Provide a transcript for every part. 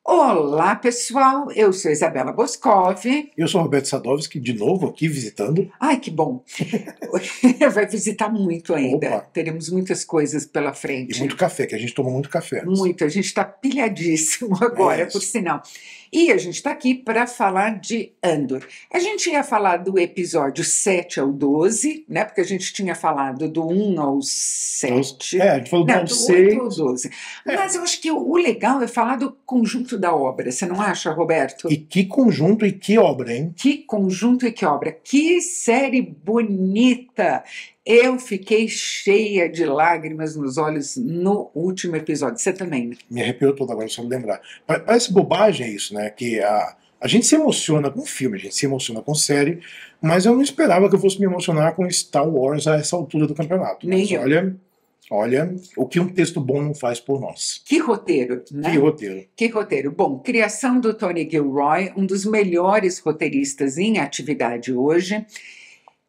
Olá, pessoal. Eu sou Isabela Boscov. Eu sou Roberto Sadovski, de novo aqui visitando. Ai, que bom. Vai visitar muito ainda. Opa. Teremos muitas coisas pela frente. E muito café, que a gente toma muito café antes. Muito. A gente está pilhadíssimo agora, por sinal. E a gente está aqui para falar de Andor. A gente ia falar do episódio 7 ao 12, né? Porque a gente tinha falado do 1 ao 7. A gente falou do 8 ao 12. Mas eu acho que o legal é falar do conjunto da obra. Você não acha, Roberto? E que conjunto e que obra, hein? Que conjunto e que obra. Que série bonita. Eu fiquei cheia de lágrimas nos olhos no último episódio. Você também, né? Me arrepiou todo agora, só de lembrar. Parece bobagem isso, né? Que a gente se emociona com filme, a gente se emociona com série, mas eu não esperava que eu fosse me emocionar com Star Wars a essa altura do campeonato. Nem mas eu. Olha, o que um texto bom não faz por nós. Que roteiro, né? Que roteiro. Que roteiro. Bom, criação do Tony Gilroy, um dos melhores roteiristas em atividade hoje,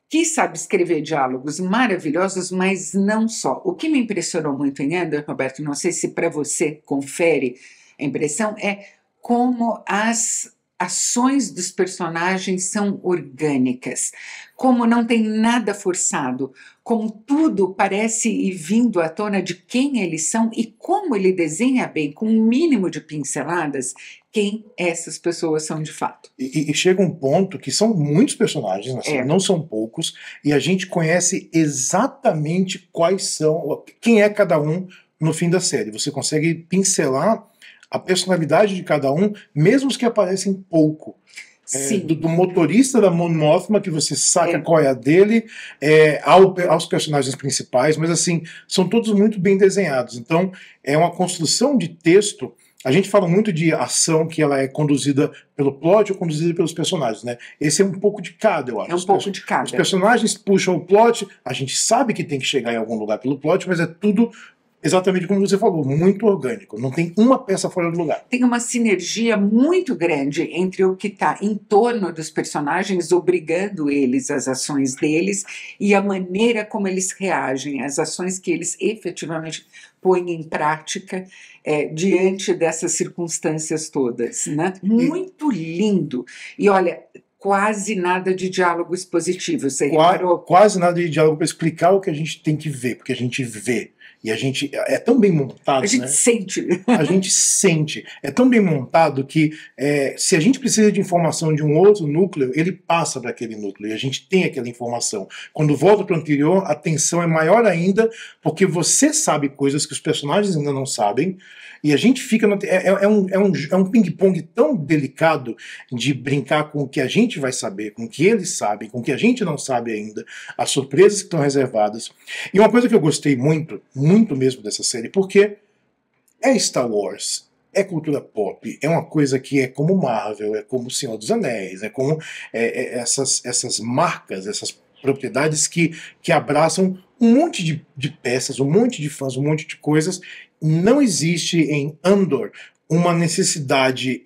que sabe escrever diálogos maravilhosos, mas não só. O que me impressionou muito em Andor, Roberto, não sei se para você confere a impressão, é como as ações dos personagens são orgânicas, como não tem nada forçado, como tudo parece ir vindo à tona de quem eles são e como ele desenha bem, com um mínimo de pinceladas, quem essas pessoas são de fato. E chega um ponto que são muitos personagens, assim, não são poucos, e a gente conhece exatamente quais são, quem é cada um no fim da série. Você consegue pincelar a personalidade de cada um, mesmo os que aparecem pouco. Do motorista da Mon Mothma, que você saca qual é a dele, aos personagens principais, mas assim, são todos muito bem desenhados. Então, é uma construção de texto. A gente fala muito de ação que ela é conduzida pelo plot ou conduzida pelos personagens, né? Esse é um pouco de cada, eu acho. É um pouco de cada. Os personagens puxam o plot, a gente sabe que tem que chegar em algum lugar pelo plot, mas é tudo exatamente como você falou, muito orgânico. Não tem uma peça fora do lugar. Tem uma sinergia muito grande entre o que está em torno dos personagens, obrigando eles às ações deles, e a maneira como eles reagem, às ações que eles efetivamente põem em prática diante dessas circunstâncias todas, né? Muito lindo. E olha, quase nada de diálogo expositivo, você reparou? Quase nada de diálogo para explicar o que a gente tem que ver, porque a gente vê. E a gente é tão bem montado, a gente né? sente. A gente sente. É tão bem montado que se a gente precisa de informação de um outro núcleo, ele passa para aquele núcleo e a gente tem aquela informação. Quando volta para o anterior, a tensão é maior ainda, porque você sabe coisas que os personagens ainda não sabem, e a gente fica... É um ping-pong tão delicado de brincar com o que a gente vai saber, com o que eles sabem, com o que a gente não sabe ainda, as surpresas que estão reservadas. E uma coisa que eu gostei muito, muito mesmo dessa série, porque é Star Wars, é cultura pop, é uma coisa que é como Marvel, é como Senhor dos Anéis, é como essas marcas, essas propriedades que abraçam um monte de peças, um monte de fãs, um monte de coisas. Não existe em Andor uma necessidade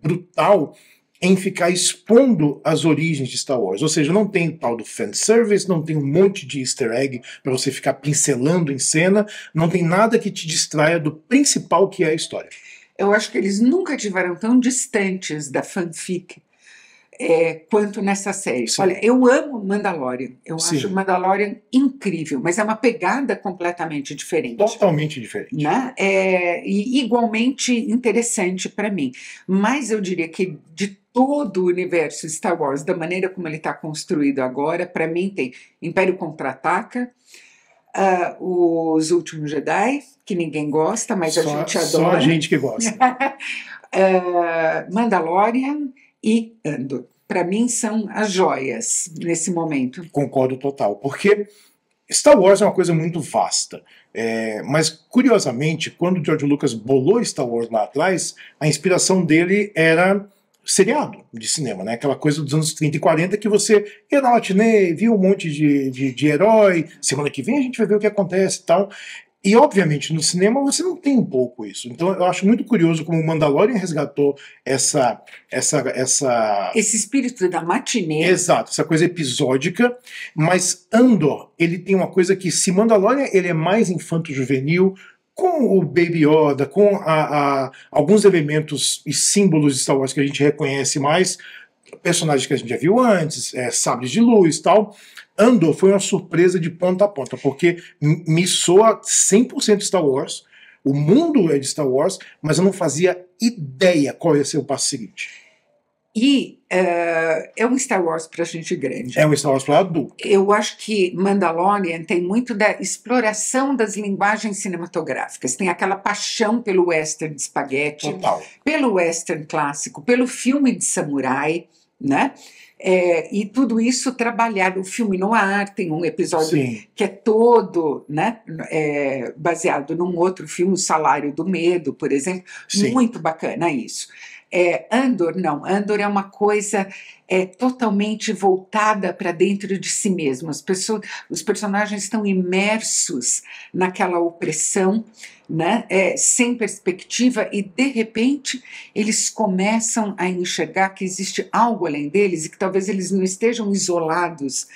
brutal em ficar expondo as origens de Star Wars. Ou seja, não tem o tal do fanservice, não tem um monte de easter egg para você ficar pincelando em cena, não tem nada que te distraia do principal que é a história. Eu acho que eles nunca estiveram tão distantes da fanfic quanto nessa série. Sim. Olha, eu amo Mandalorian, eu Sim. acho Mandalorian incrível, mas é uma pegada completamente diferente. Totalmente diferente. Né? E igualmente interessante para mim. Mas eu diria que de todo o universo Star Wars, da maneira como ele está construído agora, para mim tem Império Contra-Ataca, Os Últimos Jedi, que ninguém gosta, mas a gente adora. Só a gente que gosta. Mandalorian e Andor. Para mim são as joias nesse momento. Concordo total, porque Star Wars é uma coisa muito vasta. Mas, curiosamente, quando o George Lucas bolou Star Wars lá atrás, a inspiração dele era seriado de cinema, né? Aquela coisa dos anos 30 e 40 que você ia na matinê, via um monte de herói, semana que vem a gente vai ver o que acontece e tal. E, obviamente, no cinema você não tem um pouco isso. Então, eu acho muito curioso como o Mandalorian resgatou essa Esse espírito da matinê. Exato, essa coisa episódica, mas Andor, ele tem uma coisa que, se Mandalorian ele é mais infanto-juvenil, com o Baby Yoda, com alguns elementos e símbolos de Star Wars que a gente reconhece mais, personagens que a gente já viu antes, sabres de luz e tal. Andor foi uma surpresa de ponta a ponta, porque me soa 100% Star Wars, o mundo é de Star Wars, mas eu não fazia ideia qual ia ser o passo seguinte. E é um Star Wars para gente grande. É um Star Wars para adulto. Eu acho que Mandalorian tem muito da exploração das linguagens cinematográficas. Tem aquela paixão pelo western de espaguete, Total. pelo western clássico, pelo filme de samurai, né? E tudo isso trabalhado. O filme noir tem um episódio Sim. que é todo, né, baseado num outro filme, O Salário do Medo, por exemplo. Sim. Muito bacana isso. Andor, não. Andor é uma coisa totalmente voltada para dentro de si mesmo. Os personagens estão imersos naquela opressão, né, sem perspectiva, e de repente eles começam a enxergar que existe algo além deles e que talvez eles não estejam isolados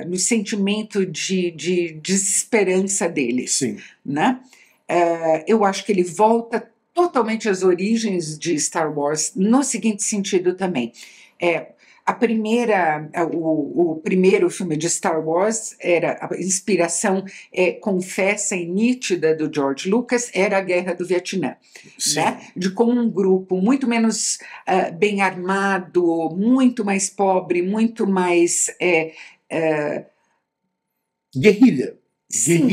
no sentimento de desesperança deles. Sim. Né? Eu acho que ele volta totalmente às origens de Star Wars, no seguinte sentido também. O primeiro filme de Star Wars, a inspiração confessa e nítida do George Lucas, era a Guerra do Vietnã. Né? De como um grupo muito menos bem armado, muito mais pobre, muito mais... guerrilha. Sim,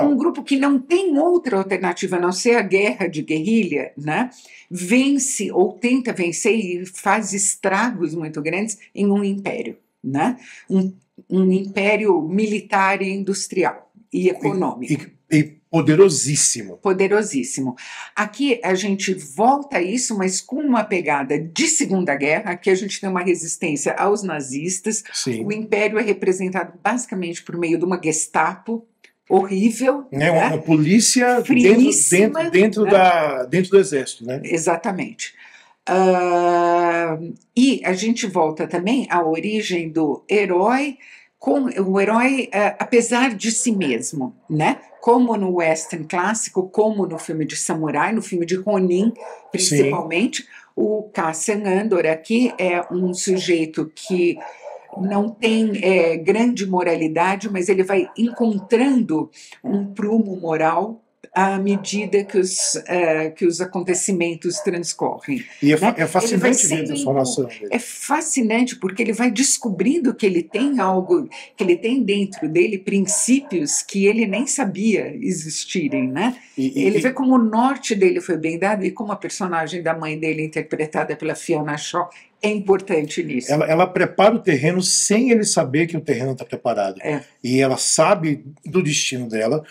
um grupo que não tem outra alternativa a não ser a guerra de guerrilha, né? Vence ou tenta vencer e faz estragos muito grandes em um império, né? Um império militar e industrial e econômico. E poderosíssimo. Poderosíssimo. Aqui a gente volta a isso, mas com uma pegada de Segunda Guerra. Aqui a gente tem uma resistência aos nazistas. Sim. O império é representado basicamente por meio de uma Gestapo horrível. Né? Uma polícia dentro do exército. Né? Exatamente. E a gente volta também à origem do herói, apesar de si mesmo, né? Como no western clássico, como no filme de samurai, no filme de Ronin, principalmente. Sim. O Cassian Andor aqui é um sujeito que não tem grande moralidade, mas ele vai encontrando um prumo moral à medida que os acontecimentos transcorrem. E é fascinante ver a transformação dele. É fascinante porque ele vai descobrindo que ele tem algo, que ele tem dentro dele princípios que ele nem sabia existirem, né? Ele vê como o norte dele foi bem dado e como a personagem da mãe dele, interpretada pela Fiona Shaw, é importante nisso. Ela prepara o terreno sem ele saber que o terreno está preparado. E ela sabe do destino dela.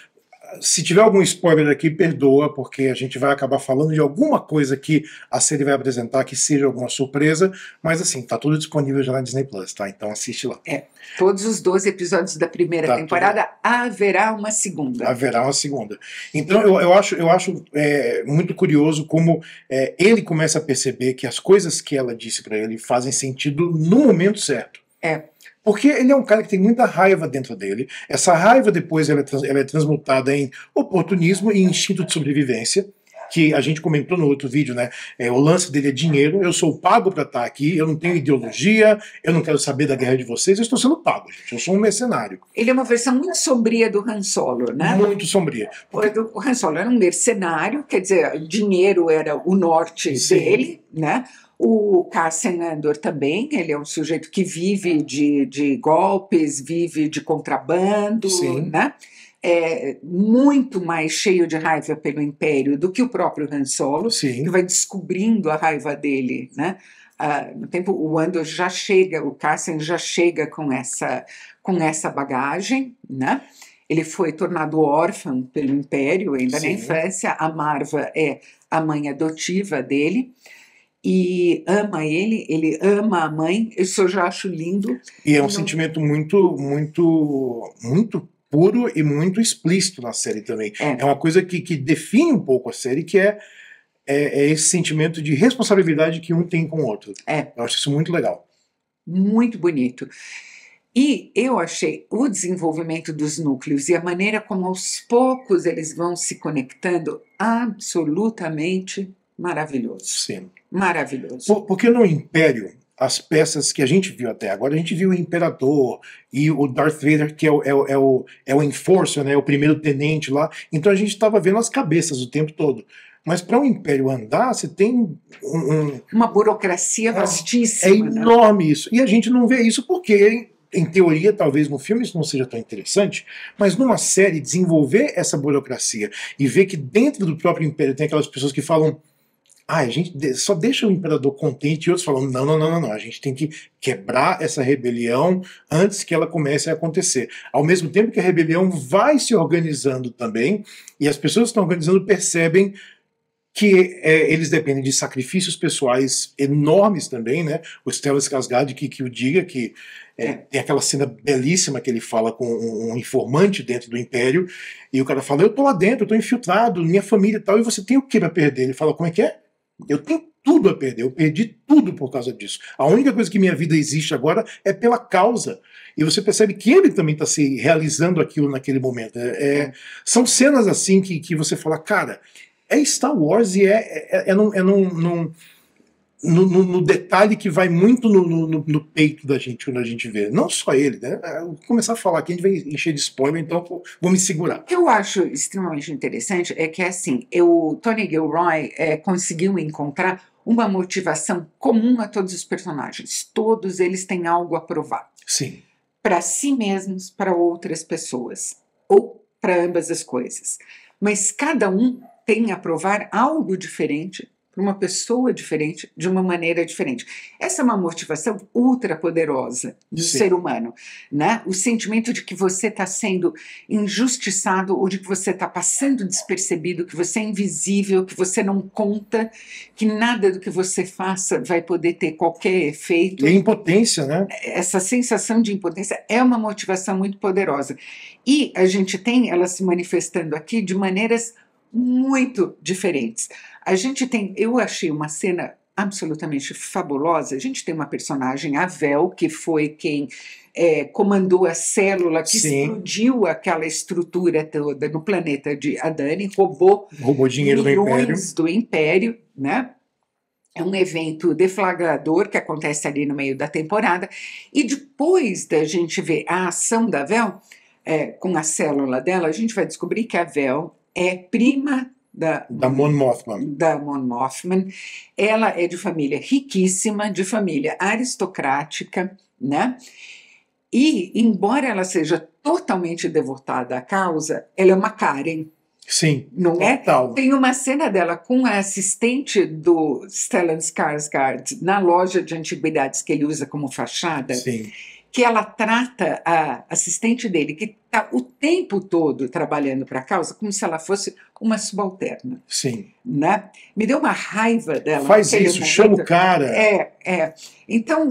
Se tiver algum spoiler aqui, perdoa, porque a gente vai acabar falando de alguma coisa que a série vai apresentar que seja alguma surpresa, mas assim, tá tudo disponível já na Disney Plus, tá? Então assiste lá. Todos os 12 episódios da primeira temporada, haverá uma segunda. Haverá uma segunda. Então eu acho muito curioso como ele começa a perceber que as coisas que ela disse para ele fazem sentido no momento certo. Porque ele é um cara que tem muita raiva dentro dele. Essa raiva depois ela é transmutada em oportunismo e instinto de sobrevivência, que a gente comentou no outro vídeo, né? O lance dele é dinheiro, eu sou pago para estar aqui, eu não tenho ideologia, eu não quero saber da guerra de vocês, eu estou sendo pago, gente, eu sou um mercenário. Ele é uma versão muito sombria do Han Solo, né? Muito sombria. O Han Solo era um mercenário, quer dizer, dinheiro era o norte dele, né? O Cassian Andor também, ele é um sujeito que vive de golpes, vive de contrabando, né? Muito mais cheio de raiva pelo Império do que o próprio Han Solo, que vai descobrindo a raiva dele, né? No tempo, o Andor já chega, o Cassian já chega com essa bagagem, né? Ele foi tornado órfão pelo Império ainda na infância, a Marva é a mãe adotiva dele, e ama ele ama a mãe, isso eu já acho lindo. E é um sentimento muito, muito, muito puro e muito explícito na série também. É. É uma coisa que define um pouco a série, que é esse sentimento de responsabilidade que um tem com o outro. Eu acho isso muito legal. Muito bonito. E eu achei o desenvolvimento dos núcleos e a maneira como aos poucos eles vão se conectando absolutamente maravilhoso. Sim. Maravilhoso. Porque no Império, as peças que a gente viu até agora, a gente viu o Imperador e o Darth Vader, que é o Enforcer, né, o primeiro tenente lá. Então a gente estava vendo as cabeças o tempo todo. Mas para o Império andar, você tem uma burocracia vastíssima. É enorme isso. E a gente não vê isso porque, em teoria, talvez no filme isso não seja tão interessante, mas numa série, desenvolver essa burocracia e ver que dentro do próprio Império tem aquelas pessoas que falam: a gente só deixa o imperador contente, e outros falam: não, a gente tem que quebrar essa rebelião antes que ela comece a acontecer. Ao mesmo tempo que a rebelião vai se organizando também, e as pessoas que estão organizando percebem que eles dependem de sacrifícios pessoais enormes também, né? O Stellan Skarsgård que o diga, que tem aquela cena belíssima que ele fala com um informante dentro do Império, e o cara fala: eu tô lá dentro, eu tô infiltrado, minha família e tal, e você tem o que pra perder? Ele fala: como é que é? Eu tenho tudo a perder, eu perdi tudo por causa disso. A única coisa que minha vida existe agora é pela causa. E você percebe que ele também está se realizando aquilo naquele momento. São cenas assim que você fala: cara, é Star Wars e no detalhe que vai muito no peito da gente quando a gente vê. Não só ele, né? Vou começar a falar aqui, a gente vai encher de spoiler, então vou me segurar. O que eu acho extremamente interessante é que, assim, o Tony Gilroy conseguiu encontrar uma motivação comum a todos os personagens. Todos eles têm algo a provar. Sim. Para si mesmos, para outras pessoas. Ou para ambas as coisas. Mas cada um tem a provar algo diferente para uma pessoa diferente, de uma maneira diferente. Essa é uma motivação ultra poderosa do ser humano, né? O sentimento de que você está sendo injustiçado ou de que você está passando despercebido, que você é invisível, que você não conta, que nada do que você faça vai poder ter qualquer efeito. E a impotência, né? Essa sensação de impotência é uma motivação muito poderosa. E a gente tem ela se manifestando aqui de maneiras muito diferentes. A gente tem, eu achei uma cena absolutamente fabulosa. A gente tem uma personagem, a Vel, que foi quem comandou a célula que explodiu aquela estrutura toda no planeta de Adani, roubou dinheiro milhões do Império, né? É um evento deflagrador que acontece ali no meio da temporada. E depois da gente ver a ação da Vel, com a célula dela, a gente vai descobrir que a Vel é prima da Mon Mothma. Da Mon Mothma. Ela é de família riquíssima, de família aristocrática, né? E, embora ela seja totalmente devotada à causa, ela é uma Karen. Sim, não total. Tem uma cena dela com a assistente do Stellan Skarsgård na loja de antiguidades que ele usa como fachada. Sim. Que ela trata a assistente dele, que está o tempo todo trabalhando para a causa, como se ela fosse uma subalterna. Sim. Né? Me deu uma raiva dela. Faz isso, chama o cara. Então,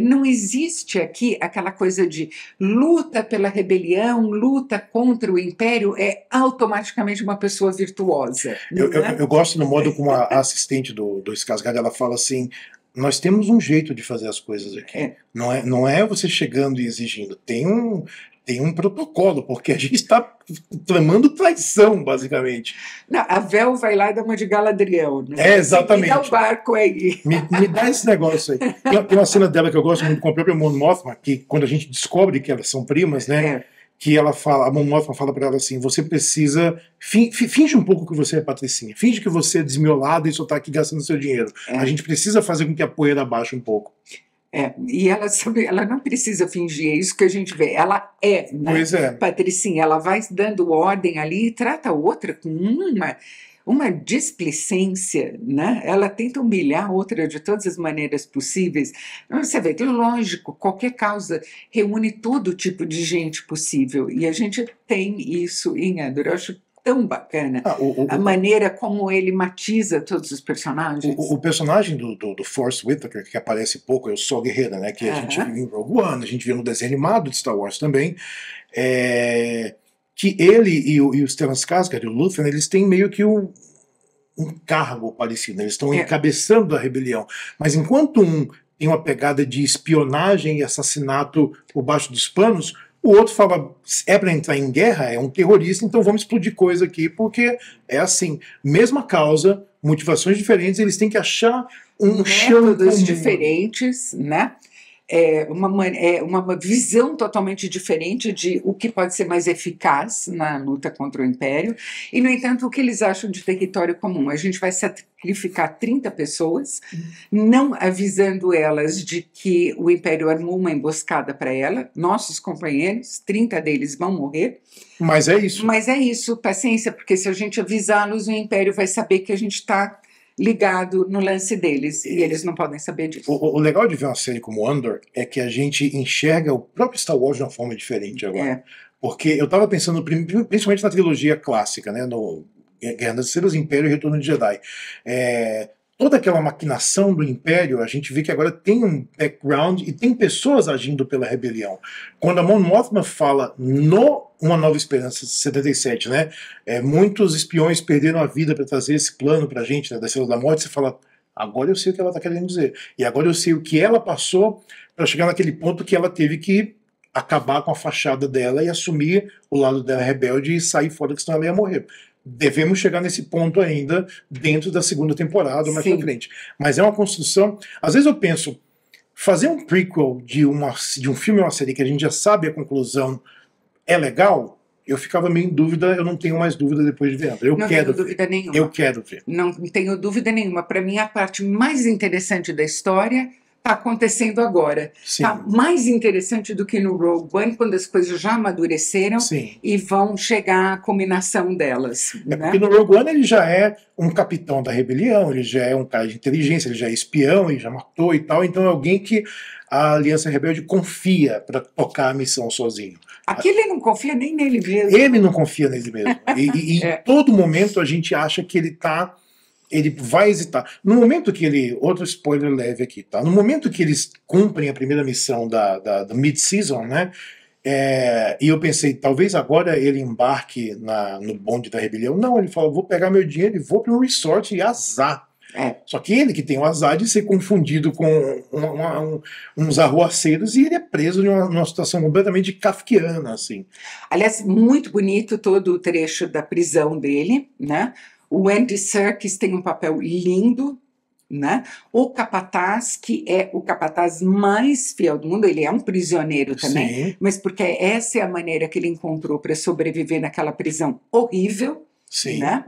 não existe aqui aquela coisa de luta pela rebelião, luta contra o império, é automaticamente uma pessoa virtuosa. Eu gosto do modo como a assistente do Skarsgård, ela fala assim: nós temos um jeito de fazer as coisas aqui. Não é você chegando e exigindo. Tem um protocolo, porque a gente está tramando traição, basicamente. Não, a Vel vai lá e dá uma de Galadriel. Né? Exatamente. Me dá o barco aí. Me dá esse negócio aí. Tem uma cena dela que eu gosto muito com a própria Mon Mothma, que quando a gente descobre que elas são primas, né? Que ela fala, a Mon Mothma fala para ela assim: você precisa finge um pouco que você é patricinha, finge que você é desmiolada e só está aqui gastando seu dinheiro. A gente precisa fazer com que a poeira abaixe um pouco. E ela não precisa fingir, é isso que a gente vê. Ela né? Pois é. Patricinha, ela vai dando ordem ali e trata a outra com uma displicência, né? Ela tenta humilhar a outra de todas as maneiras possíveis. Você vê que, lógico, qualquer causa reúne todo tipo de gente possível, e a gente tem isso em Andor. Eu acho tão bacana. A maneira como ele matiza todos os personagens. O personagem do Forrest Whitaker, que aparece pouco, é o Sol Guerreiro, né? Que a gente viu em Rogue One, a gente viu no desenho animado de Star Wars também. Que ele e o Stellan Skarsgård, o Luthen, eles têm meio que um cargo parecido, né? Eles estão encabeçando a rebelião. Mas enquanto um tem uma pegada de espionagem e assassinato por baixo dos panos, o outro fala, é para entrar em guerra, é um terrorista, então vamos explodir coisa aqui, porque é assim, mesma causa, motivações diferentes, eles têm que achar métodos diferentes, né? Uma visão totalmente diferente de o que pode ser mais eficaz na luta contra o Império. E, no entanto, o que eles acham de território comum? A gente vai sacrificar 30 pessoas, não avisando elas de que o Império armou uma emboscada para ela, nossos companheiros, 30 deles vão morrer. Mas é isso. Mas é isso, paciência, porque se a gente avisá-los, o Império vai saber que a gente está ligado no lance deles, e eles não podem saber disso. O legal de ver uma série como Andor é que a gente enxerga o próprio Star Wars de uma forma diferente agora. Porque eu estava pensando principalmente na trilogia clássica, né, no Guerra das Estrelas, Império e Retorno de Jedi. Toda aquela maquinação do Império, a gente vê que agora tem um background e tem pessoas agindo pela rebelião. Quando a Mon Mothma fala no Uma Nova Esperança, 77, né? Muitos espiões perderam a vida para trazer esse plano pra gente, né, da Estrela da Morte, você fala, agora eu sei o que ela está querendo dizer. E agora eu sei o que ela passou para chegar naquele ponto que ela teve que acabar com a fachada dela e assumir o lado dela rebelde e sair fora, que senão ela ia morrer. Devemos chegar nesse ponto ainda dentro da segunda temporada, mais pra frente. Mas é uma construção... Às vezes eu penso, fazer um prequel de um filme ou uma série que a gente já sabe a conclusão é legal? Eu ficava meio em dúvida, eu não tenho mais dúvida depois de ver. Não tenho dúvida nenhuma. Eu quero ver. Não tenho dúvida nenhuma. Para mim, a parte mais interessante da história está acontecendo agora. Está mais interessante do que no Rogue One, quando as coisas já amadureceram e vão chegar à culminação delas. Porque no Rogue One ele já é um capitão da rebelião, ele já é um cara de inteligência, ele já é espião, ele já matou e tal, então é alguém que a Aliança Rebelde confia para tocar a missão sozinho. Aqui ele não confia nem nele mesmo. Ele não confia nele mesmo. E em todo momento a gente acha que ele vai hesitar. No momento que outro spoiler leve aqui, tá? No momento que eles cumprem a primeira missão da mid-season, né? E eu pensei, talvez agora ele embarque no bonde da rebelião. Não, ele fala, vou pegar meu dinheiro e vou para um resort e azar. Só que ele que tem o azar de ser confundido com uns arruaceiros e ele é preso numa situação completamente kafkiana, assim. Aliás, muito bonito todo o trecho da prisão dele, né? O Andy Serkis tem um papel lindo, né? O capataz, que é o capataz mais fiel do mundo, ele é um prisioneiro também, mas porque essa é a maneira que ele encontrou para sobreviver naquela prisão horrível, né?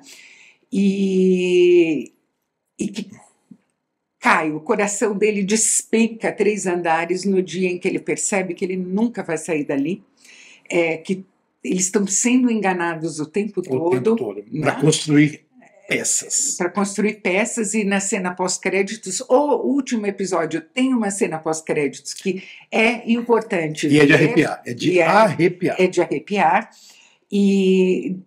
E que cai, o coração dele despenca 3 andares no dia em que ele percebe que ele nunca vai sair dali, que eles estão sendo enganados o tempo todo. Né? Para construir peças. Para construir peças, e na cena pós-créditos, o último episódio tem uma cena pós-créditos que é importante. E é de arrepiar, arrepiar. É de arrepiar. E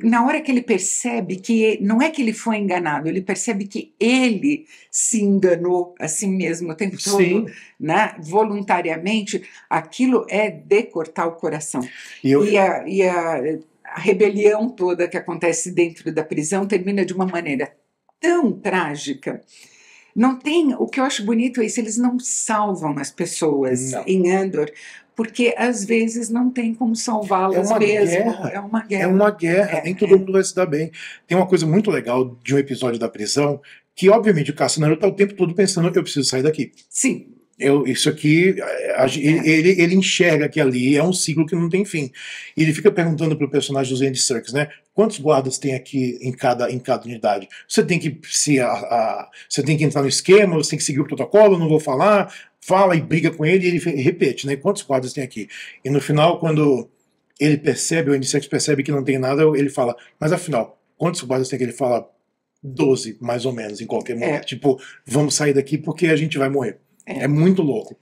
na hora que ele percebe que não é que ele foi enganado, ele percebe que ele se enganou a si mesmo o tempo todo, né, voluntariamente, aquilo é de cortar o coração. E a rebelião toda que acontece dentro da prisão termina de uma maneira tão trágica. Não tem, o que eu acho bonito é isso, eles não salvam as pessoas em Andor, porque às vezes não tem como salvá-las mesmo. É uma guerra. É uma guerra, nem todo mundo vai se dar bem. Tem uma coisa muito legal de um episódio da prisão, que obviamente o Cassian Andor está o tempo todo pensando que eu preciso sair daqui. Sim. Isso aqui, ele enxerga que ali é um ciclo que não tem fim. E ele fica perguntando para o personagem do Andy Serkis, né? Quantos guardas tem aqui em cada unidade? Você tem que você tem que entrar no esquema, você tem que seguir o protocolo, não vou falar. Fala e briga com ele e ele repete, né? Quantos guardas tem aqui? E no final, quando ele percebe, o Andy Serkis percebe que não tem nada, ele fala, mas afinal, quantos guardas tem aqui? Ele fala 12, mais ou menos, em qualquer momento. Tipo, vamos sair daqui porque a gente vai morrer. É muito louco.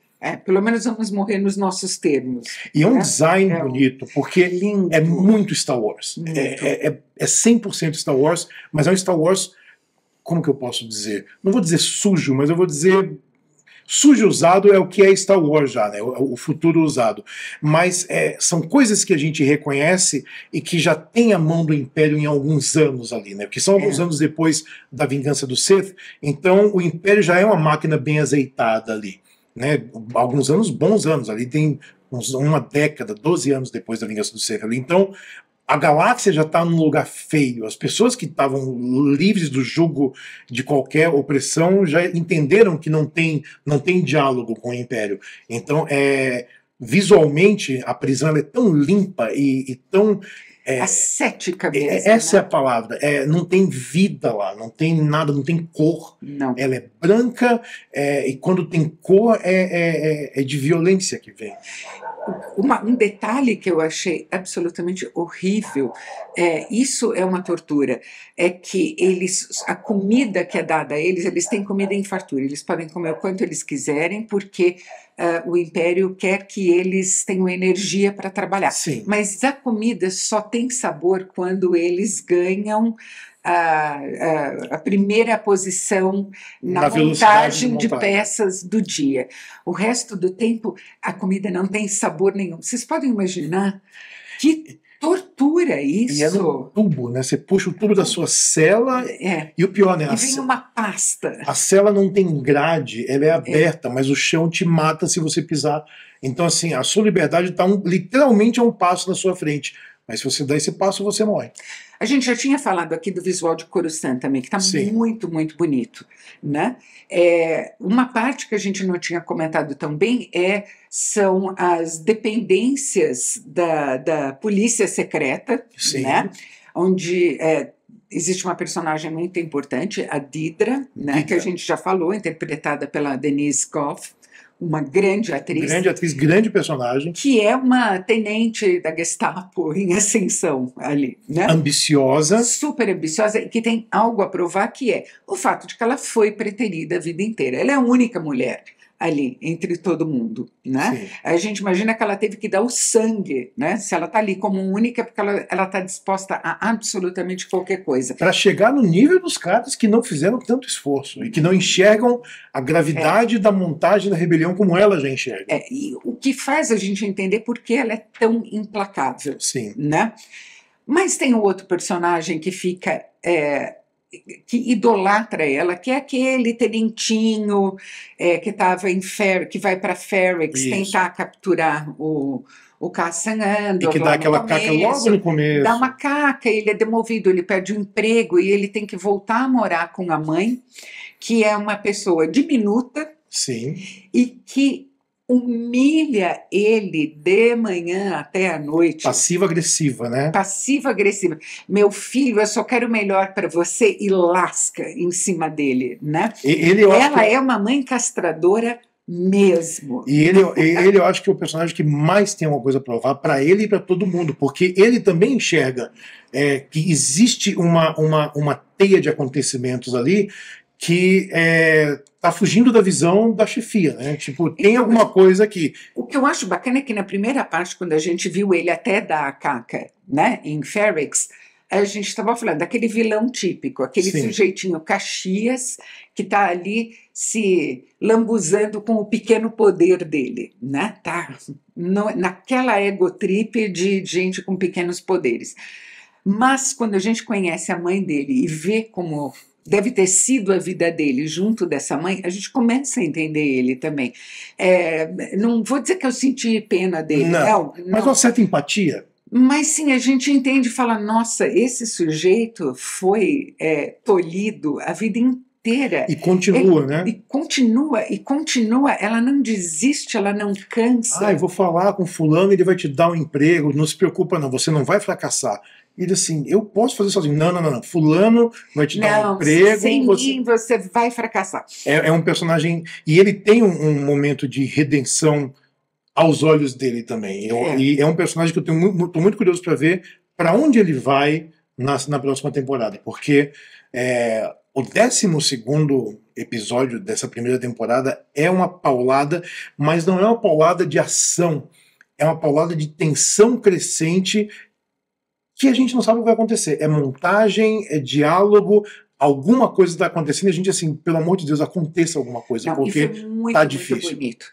Pelo menos vamos morrer nos nossos termos. E é um né? design bonito, porque lindo. é muito Star Wars. Muito. É 100% Star Wars, mas é um Star Wars, como que eu posso dizer? Não vou dizer sujo, mas eu vou dizer... Sujo usado é o que é Star Wars já, né? O futuro usado. Mas são coisas que a gente reconhece e que já tem a mão do Império em alguns anos ali, né? Porque são alguns anos depois da vingança do Sith, então o Império já é uma máquina bem azeitada ali, né? Alguns anos, bons anos, ali tem uma década, 12 anos depois da vingança do Sith ali. Então a galáxia já está num lugar feio. As pessoas que estavam livres do jugo de qualquer opressão já entenderam que não tem diálogo com o Império. Então, visualmente, a prisão ela é tão limpa e tão... ascética mesmo. Essa é a palavra. Não tem vida lá, não tem nada, não tem cor. Não. Ela é branca e quando tem cor é de violência que vem. Um detalhe que eu achei absolutamente horrível, isso é uma tortura, é que a comida que é dada a eles têm comida em fartura, eles podem comer o quanto eles quiserem, porque o Império quer que eles tenham energia para trabalhar. Sim. Mas a comida só tem sabor quando eles ganham a primeira posição na montagem de peças do dia. O resto do tempo, a comida não tem sabor nenhum. Vocês podem imaginar que tortura isso? E é no tubo, né? Você puxa o tubo da sua cela e o pior, né? E vem uma pasta. A cela não tem grade, ela é aberta, mas o chão te mata se você pisar. Então, assim, a sua liberdade está literalmente a um passo na sua frente. Mas se você dá esse passo, você morre. A gente já tinha falado aqui do visual de Coruscant também, que está muito, muito bonito, né? Uma parte que a gente não tinha comentado tão bem são as dependências da polícia secreta, né? Onde existe uma personagem muito importante, a Didra, né? Que a gente já falou, interpretada pela Denise Gough, uma grande atriz. Grande atriz, grande personagem. Que é uma tenente da Gestapo em ascensão ali, né? Ambiciosa. Super ambiciosa e que tem algo a provar, que é o fato de que ela foi preterida a vida inteira. Ela é a única mulher ali entre todo mundo, né? Sim. A gente imagina que ela teve que dar o sangue, né? Se ela está ali como única, é porque ela está disposta a absolutamente qualquer coisa. Para chegar no nível dos caras que não fizeram tanto esforço e que não enxergam a gravidade da montagem da rebelião como ela já enxerga. E o que faz a gente entender por que ela é tão implacável. Sim. Né? Mas tem um outro personagem que fica... que idolatra ela, que é aquele tenentinho que estava que vai para Ferrix tentar capturar o Cassian Andor. E que dá aquela caca logo no começo. Dá uma caca, ele é demovido, ele perde o emprego e ele tem que voltar a morar com a mãe, que é uma pessoa diminuta. Sim. E que humilha ele de manhã até a noite. Passiva-agressiva, né? Passiva-agressiva. Meu filho, eu só quero o melhor para você, e lasca em cima dele, né? Ela é uma mãe castradora mesmo. E ele eu acho que é o personagem que mais tem uma coisa a provar para ele e para todo mundo, porque ele também enxerga que existe uma teia de acontecimentos ali que tá fugindo da visão da chefia, né? Tipo, tem alguma coisa aqui. O que eu acho bacana é que na primeira parte, quando a gente viu ele até dar a caca, né, em Ferrix, a gente estava falando daquele vilão típico, aquele sujeitinho Caxias que está ali se lambuzando com o pequeno poder dele, né? Tá naquela egotrip de gente com pequenos poderes. Mas quando a gente conhece a mãe dele e vê como deve ter sido a vida dele junto dessa mãe, a gente começa a entender ele também. Não vou dizer que eu senti pena dele, não. Mas uma certa empatia. Mas sim, a gente entende e fala, nossa, esse sujeito foi tolhido a vida inteira. E continua, né? E continua, ela não desiste, ela não cansa. Eu vou falar com fulano, ele vai te dar um emprego, não se preocupa não, você não vai fracassar. Ele assim, eu posso fazer sozinho. Não. Fulano vai te dar um emprego. Sem mim você vai fracassar. É um personagem... E ele tem um momento de redenção aos olhos dele também. E é um personagem que eu tô muito curioso para ver para onde ele vai na próxima temporada. Porque O 12º episódio dessa primeira temporada é uma paulada, mas não é uma paulada de ação. É uma paulada de tensão crescente que a gente não sabe o que vai acontecer. É montagem, é diálogo, alguma coisa está acontecendo e a gente, assim, pelo amor de Deus, aconteça alguma coisa, Não, porque e foi muito, tá muito difícil. bonito.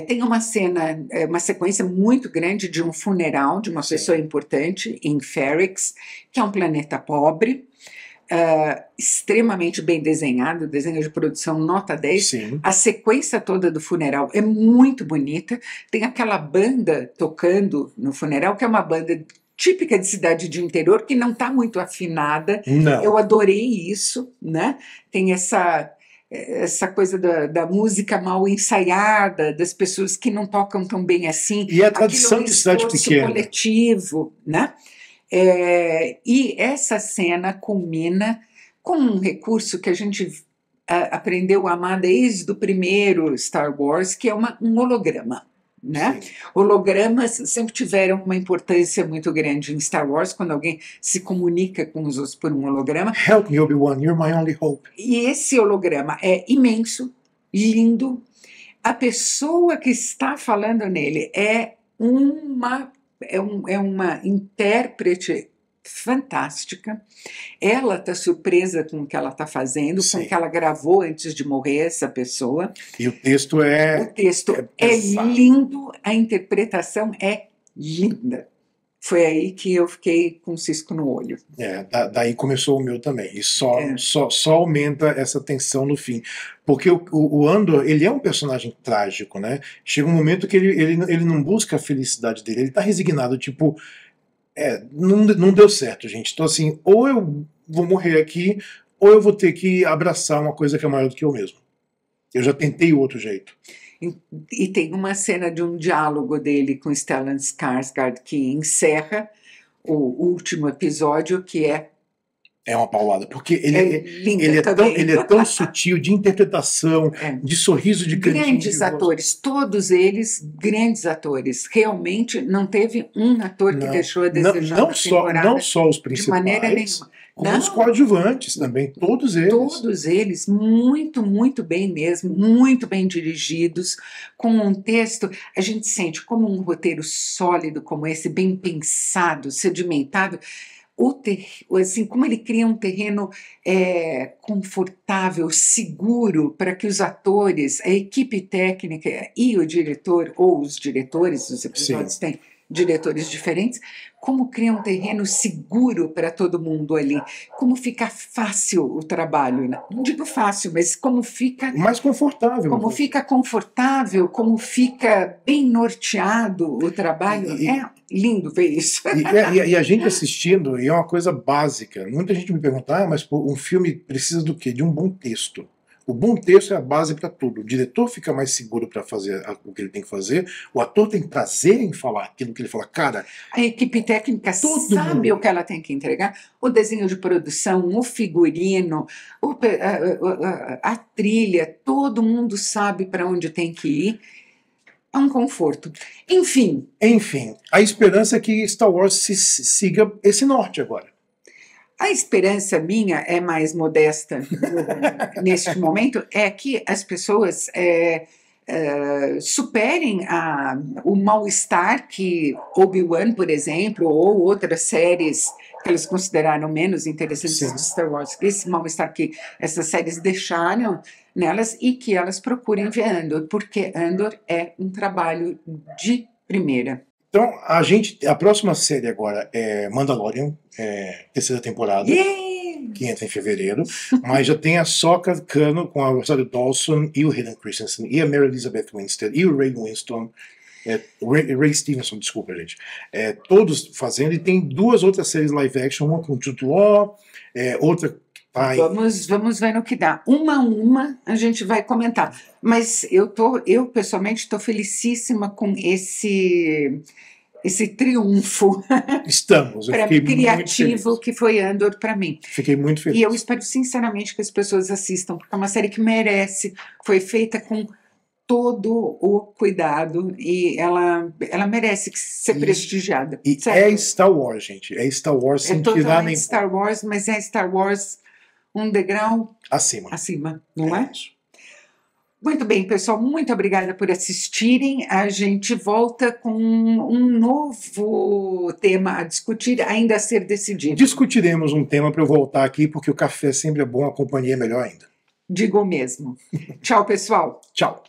Tem uma cena, uma sequência muito grande de um funeral de uma Sim. pessoa importante em Ferrix, que é um planeta pobre, extremamente bem desenhado, desenho de produção nota 10. Sim. A sequência toda do funeral é muito bonita. Tem aquela banda tocando no funeral, que é uma banda típica de cidade de interior, que não está muito afinada. Não. Eu adorei isso, né? Tem essa coisa da música mal ensaiada, das pessoas que não tocam tão bem assim. E a tradição de cidade pequena. Coletivo, né? E essa cena culmina com um recurso que a gente aprendeu a amar desde o primeiro Star Wars, que é um holograma. Né? Hologramas sempre tiveram uma importância muito grande em Star Wars, quando alguém se comunica com os outros por um holograma. Help me, Obi-Wan, you're my only hope. E esse holograma é imenso, lindo. A pessoa que está falando nele é uma intérprete fantástica. Ela está surpresa com o que ela está fazendo, Sim. com o que ela gravou antes de morrer, essa pessoa. E o texto é... O texto é lindo, a interpretação é linda. Foi aí que eu fiquei com um cisco no olho. Daí começou o meu também. E só aumenta essa tensão no fim. Porque o Andor, ele é um personagem trágico, né? Chega um momento que ele não busca a felicidade dele, ele tá resignado, tipo... não deu certo, gente. Então, assim, ou eu vou morrer aqui, ou eu vou ter que abraçar uma coisa que é maior do que eu mesmo. Eu já tentei o outro jeito. E tem uma cena de um diálogo dele com Stellan Skarsgård que encerra o último episódio, que é uma paulada, porque ele é tão sutil de interpretação, de sorriso de cantinho. Grandes atores, todos eles grandes atores. Realmente não teve um ator que deixou a desejar não só os principais, de maneira nenhuma. Como os coadjuvantes também, todos eles. Todos eles, muito, muito bem mesmo, muito bem dirigidos, com um texto, a gente sente como um roteiro sólido como esse, bem pensado, sedimentado, assim, como ele cria um terreno confortável, seguro, para que os atores, a equipe técnica e o diretor, ou os diretores, os episódios têm diretores diferentes, como cria um terreno seguro para todo mundo ali, como fica fácil o trabalho, não digo fácil, mas como fica... mais confortável. Como fica confortável, como fica bem norteado o trabalho, é lindo ver isso. E a gente assistindo, e é uma coisa básica, muita gente me pergunta, mas um filme precisa do quê? De um bom texto. O bom texto é a base para tudo. O diretor fica mais seguro para fazer o que ele tem que fazer. O ator tem prazer em falar aquilo que ele fala. Cara, a equipe técnica sabe o que ela tem que entregar. O desenho de produção, o figurino, a trilha, todo mundo sabe para onde tem que ir. É um conforto. Enfim, a esperança é que Star Wars siga esse norte agora. A esperança minha é mais modesta neste momento, é que as pessoas superem o mal-estar que Obi-Wan, por exemplo, ou outras séries que eles consideraram menos interessantes de Star Wars, esse mal-estar que essas séries deixaram nelas e que elas procurem ver Andor, porque Andor é um trabalho de primeira. Então, a próxima série agora é Mandalorian, terceira temporada, que entra em fevereiro, mas já tem a Ahsoka Tano com a Rosario Dawson e o Hayden Christensen, e a Mary Elizabeth Winstead, e o Ray Winston, Ray Stevenson, desculpa, gente, todos fazendo, e tem duas outras séries live action, uma com Jude Law, outra... Vamos ver no que dá. Uma a gente vai comentar. Mas eu pessoalmente estou felicíssima com esse triunfo criativo que foi Andor para mim. Fiquei muito feliz. E eu espero sinceramente que as pessoas assistam, porque é uma série que merece, foi feita com todo o cuidado e ela merece ser prestigiada. E é Star Wars, gente. É Star Wars sem tirar nem... Star Wars, mas é Star Wars um degrau acima, não é? Isso. Muito bem, pessoal, muito obrigada por assistirem. A gente volta com um novo tema a discutir, ainda a ser decidido. Discutiremos um tema para eu voltar aqui, porque o café sempre é bom, a companhia é melhor ainda. Digo mesmo. Tchau, pessoal. Tchau.